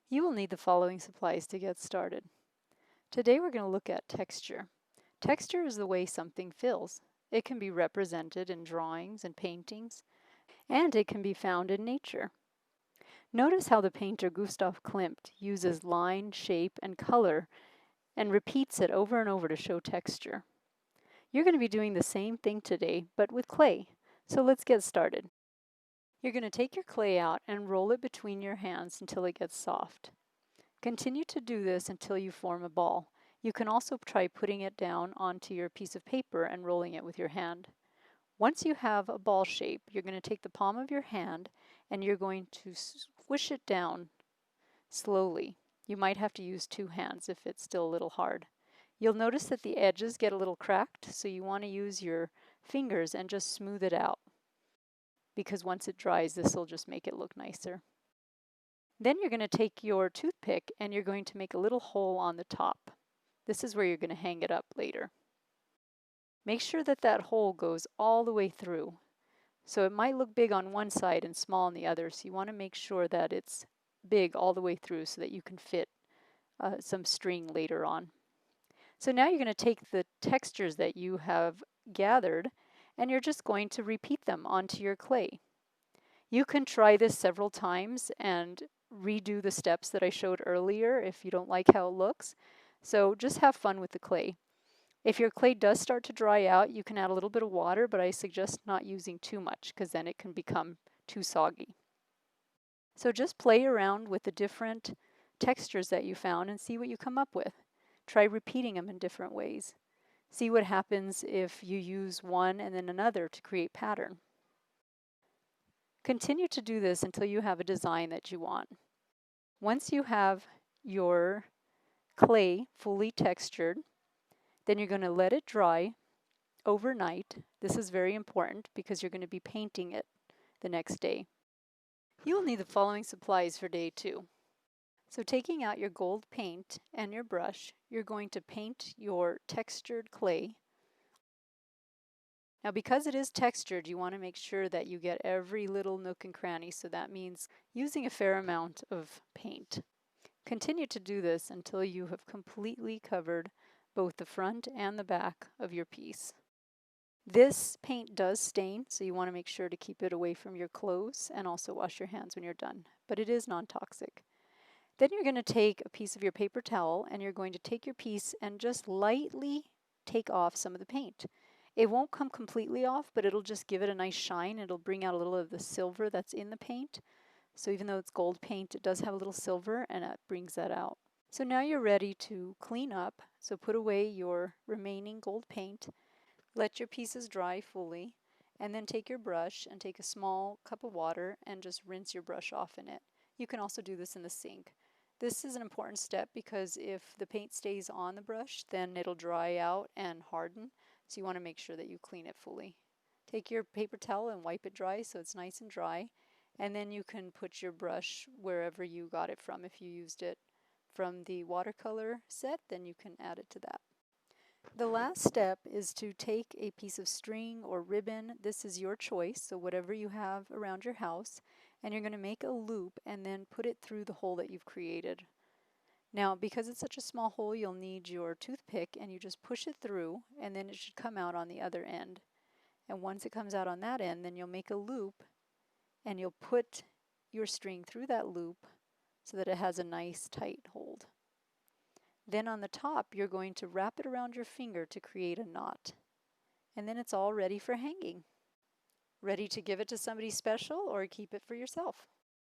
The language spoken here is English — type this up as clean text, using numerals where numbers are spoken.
You will need the following supplies to get started. Today we're going to look at texture. Texture is the way something feels. It can be represented in drawings and paintings, and it can be found in nature. Notice how the painter Gustav Klimt uses line, shape, and color and repeats it over and over to show texture. You're going to be doing the same thing today, but with clay. So let's get started. You're going to take your clay out and roll it between your hands until it gets soft. Continue to do this until you form a ball. You can also try putting it down onto your piece of paper and rolling it with your hand. Once you have a ball shape, you're going to take the palm of your hand and you're going to squish it down slowly. You might have to use two hands if it's still a little hard. You'll notice that the edges get a little cracked, so you want to use your fingers and just smooth it out, because once it dries, this will just make it look nicer. Then you're going to take your toothpick and you're going to make a little hole on the top. This is where you're going to hang it up later. Make sure that that hole goes all the way through. So it might look big on one side and small on the other, so you want to make sure that it's big all the way through so that you can fit some string later on. So now you're going to take the textures that you have gathered and you're just going to repeat them onto your clay. You can try this several times and redo the steps that I showed earlier if you don't like how it looks. So just have fun with the clay. If your clay does start to dry out, you can add a little bit of water, but I suggest not using too much because then it can become too soggy. So just play around with the different textures that you found and see what you come up with. Try repeating them in different ways. See what happens if you use one and then another to create pattern. Continue to do this until you have a design that you want. Once you have your clay fully textured, then you're going to let it dry overnight. This is very important because you're going to be painting it the next day. You will need the following supplies for day 2. So taking out your gold paint and your brush, you're going to paint your textured clay. Now because it is textured, you want to make sure that you get every little nook and cranny, so that means using a fair amount of paint. Continue to do this until you have completely covered both the front and the back of your piece. This paint does stain, so you want to make sure to keep it away from your clothes and also wash your hands when you're done, but it is non-toxic. Then you're going to take a piece of your paper towel and you're going to take your piece and just lightly take off some of the paint. It won't come completely off, but it'll just give it a nice shine. It'll bring out a little of the silver that's in the paint. So even though it's gold paint, it does have a little silver and it brings that out. So now you're ready to clean up. So put away your remaining gold paint, let your pieces dry fully, and then take your brush and take a small cup of water and just rinse your brush off in it. You can also do this in the sink. This is an important step because if the paint stays on the brush, then it'll dry out and harden. So you want to make sure that you clean it fully. Take your paper towel and wipe it dry so it's nice and dry. And then you can put your brush wherever you got it from. If you used it from the watercolor set, then you can add it to that. The last step is to take a piece of string or ribbon. This is your choice, so whatever you have around your house, and you're going to make a loop and then put it through the hole that you've created. Now, because it's such a small hole, you'll need your toothpick and you just push it through and then it should come out on the other end. And once it comes out on that end, then you'll make a loop and you'll put your string through that loop so that it has a nice tight hold. Then on the top, you're going to wrap it around your finger to create a knot. And then it's all ready for hanging. Ready to give it to somebody special or keep it for yourself.